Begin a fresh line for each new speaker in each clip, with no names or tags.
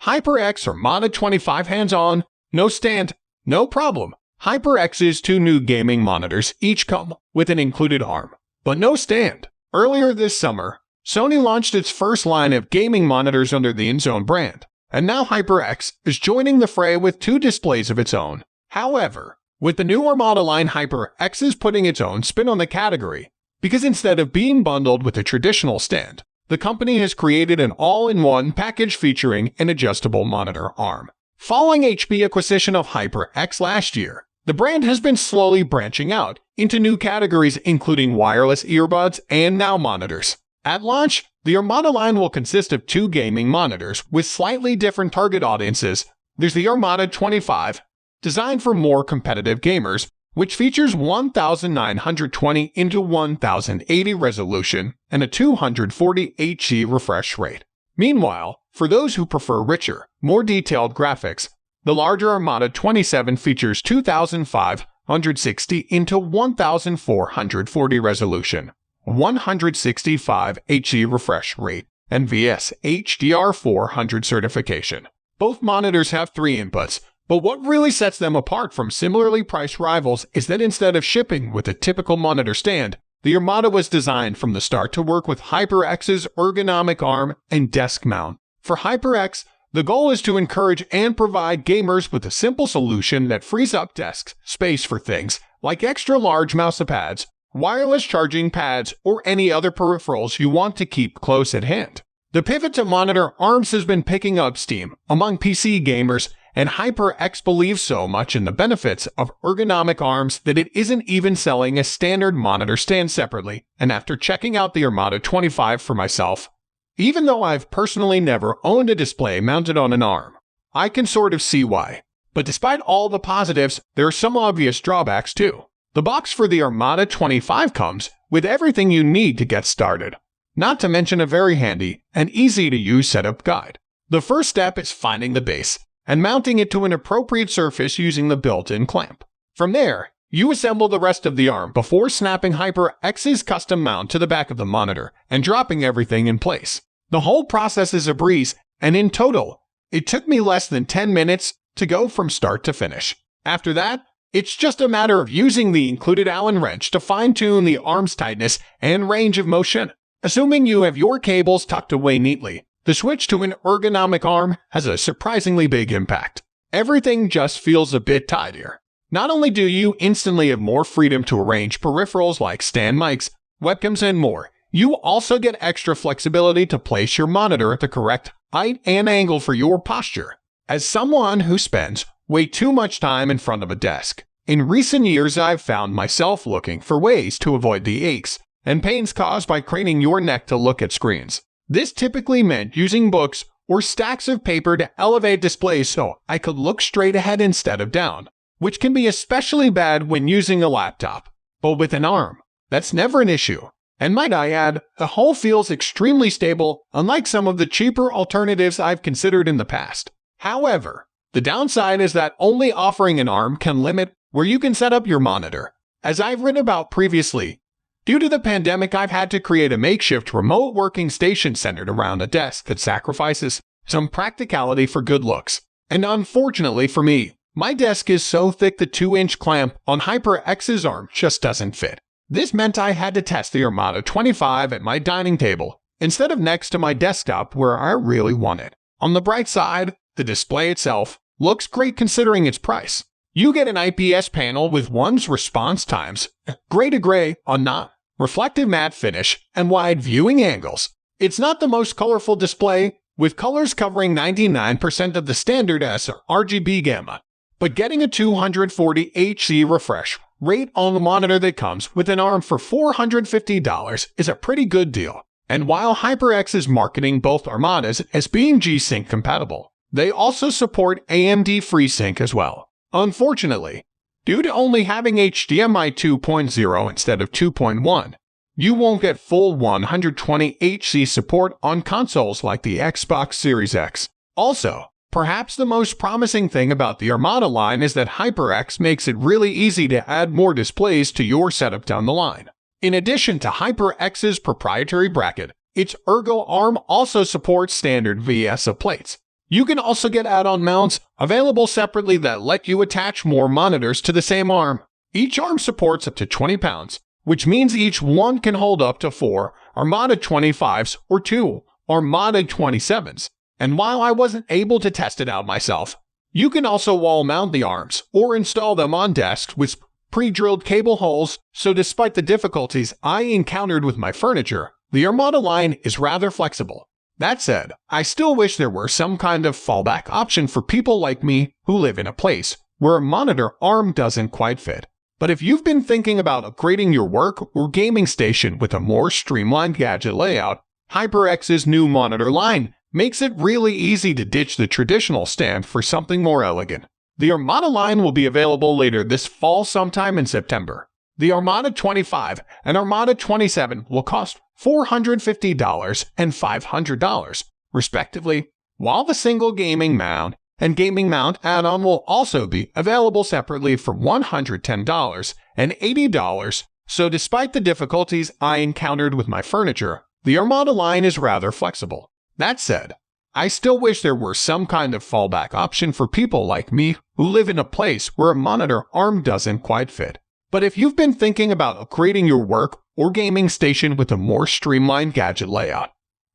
HyperX Armada 25 hands-on, no stand, no problem. HyperX's two new gaming monitors each come with an included arm, but no stand. Earlier this summer, Sony launched its first line of gaming monitors under the Inzone brand, and now HyperX is joining the fray with two displays of its own. However, with the new Armada line, HyperX is putting its own spin on the category, because instead of being bundled with a traditional stand, the company has created an all-in-one package featuring an adjustable monitor arm. Following HP acquisition of HyperX last year, the brand has been slowly branching out into new categories including wireless earbuds and now monitors. At launch, the Armada line will consist of two gaming monitors with slightly different target audiences. There's the Armada 25, designed for more competitive gamers, which features 1920 x 1080 resolution and a 240 Hz refresh rate. Meanwhile, for those who prefer richer, more detailed graphics, the larger Armada 27 features 2560 x 1440 resolution, 165 Hz refresh rate, and VS HDR 400 certification. Both monitors have 3 inputs, but what really sets them apart from similarly priced rivals is that instead of shipping with a typical monitor stand, the Armada was designed from the start to work with HyperX's ergonomic arm and desk mount. For HyperX, the goal is to encourage and provide gamers with a simple solution that frees up desk space for things like extra-large mousepads, wireless charging pads, or any other peripherals you want to keep close at hand. The pivot to monitor arms has been picking up steam among PC gamers, and HyperX believes so much in the benefits of ergonomic arms that it isn't even selling a standard monitor stand separately. And after checking out the Armada 25 for myself, even though I've personally never owned a display mounted on an arm, I can sort of see why. But despite all the positives, there are some obvious drawbacks too. The box for the Armada 25 comes with everything you need to get started, not to mention a very handy and easy-to-use setup guide. The first step is finding the base and mounting it to an appropriate surface using the built-in clamp. From there, you assemble the rest of the arm before snapping HyperX's custom mount to the back of the monitor and dropping everything in place. The whole process is a breeze, and in total, it took me less than 10 minutes to go from start to finish. After that, it's just a matter of using the included Allen wrench to fine-tune the arm's tightness and range of motion. Assuming you have your cables tucked away neatly, the switch to an ergonomic arm has a surprisingly big impact. Everything just feels a bit tidier. Not only do you instantly have more freedom to arrange peripherals like stand mics, webcams, and more, you also get extra flexibility to place your monitor at the correct height and angle for your posture. As someone who spends way too much time in front of a desk, in recent years I've found myself looking for ways to avoid the aches and pains caused by craning your neck to look at screens. This typically meant using books or stacks of paper to elevate displays so I could look straight ahead instead of down, which can be especially bad when using a laptop. But with an arm, that's never an issue. And might I add, the whole feels extremely stable, unlike some of the cheaper alternatives I've considered in the past. However, the downside is that only offering an arm can limit where you can set up your monitor. As I've written about previously, due to the pandemic, I've had to create a makeshift remote working station centered around a desk that sacrifices some practicality for good looks. And unfortunately for me, my desk is so thick the 2-inch clamp on HyperX's arm just doesn't fit. This meant I had to test the Armada 25 at my dining table instead of next to my desktop where I really want it. On the bright side, the display itself looks great considering its price. You get an IPS panel with one's response times, gray to gray on non-reflective matte finish, and wide viewing angles. It's not the most colorful display, with colors covering 99% of the standard sRGB gamut, but getting a 240 Hz refresh rate on the monitor that comes with an arm for $450 is a pretty good deal. And while HyperX is marketing both Armadas as being G-Sync compatible, they also support AMD FreeSync as well. Unfortunately, due to only having HDMI 2.0 instead of 2.1, you won't get full 120 Hz support on consoles like the Xbox Series X. Also, perhaps the most promising thing about the Armada line is that HyperX makes it really easy to add more displays to your setup down the line. In addition to HyperX's proprietary bracket, its Ergo arm also supports standard VS plates. You can also get add-on mounts available separately that let you attach more monitors to the same arm. Each arm supports up to 20 pounds, which means each one can hold up to 4 Armada 25s or 2 Armada 27s. And while I wasn't able to test it out myself, you can also wall mount the arms or install them on desks with pre-drilled cable holes, so despite the difficulties I encountered with my furniture, the Armada line is rather flexible. That said, I still wish there were some kind of fallback option for people like me who live in a place where a monitor arm doesn't quite fit. But if you've been thinking about upgrading your work or gaming station with a more streamlined gadget layout, HyperX's new monitor line makes it really easy to ditch the traditional stand for something more elegant. The Armada line will be available later this fall sometime in September. The Armada 25 and Armada 27 will cost $450 and $500, respectively, while the single gaming mount and gaming mount add-on will also be available separately for $110 and $80. So despite the difficulties I encountered with my furniture, the Armada line is rather flexible. That said, I still wish there were some kind of fallback option for people like me who live in a place where a monitor arm doesn't quite fit. But if you've been thinking about upgrading your work or gaming station with a more streamlined gadget layout,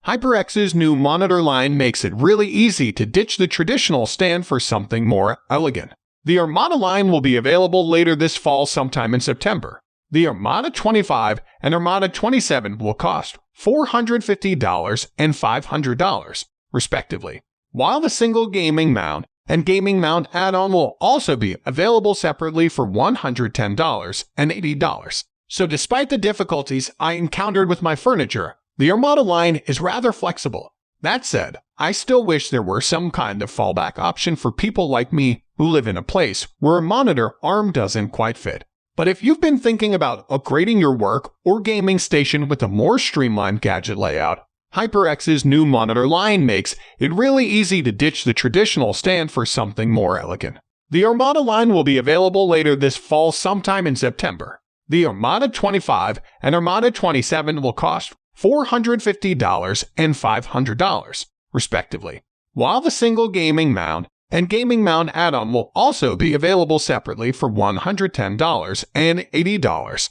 HyperX's new monitor line makes it really easy to ditch the traditional stand for something more elegant. The Armada line will be available later this fall sometime in September. The Armada 25 and Armada 27 will cost $450 and $500, respectively, while the single gaming mount and gaming mount add-on will also be available separately for $110 and $80. So despite the difficulties I encountered with my furniture, the Armada line is rather flexible. That said, I still wish there were some kind of fallback option for people like me who live in a place where a monitor arm doesn't quite fit. But if you've been thinking about upgrading your work or gaming station with a more streamlined gadget layout, HyperX's new monitor line makes it really easy to ditch the traditional stand for something more elegant. The Armada line will be available later this fall sometime in September. The Armada 25 and Armada 27 will cost $450 and $500, respectively, while the single gaming mount and gaming mount add-on will also be available separately for $110 and $80.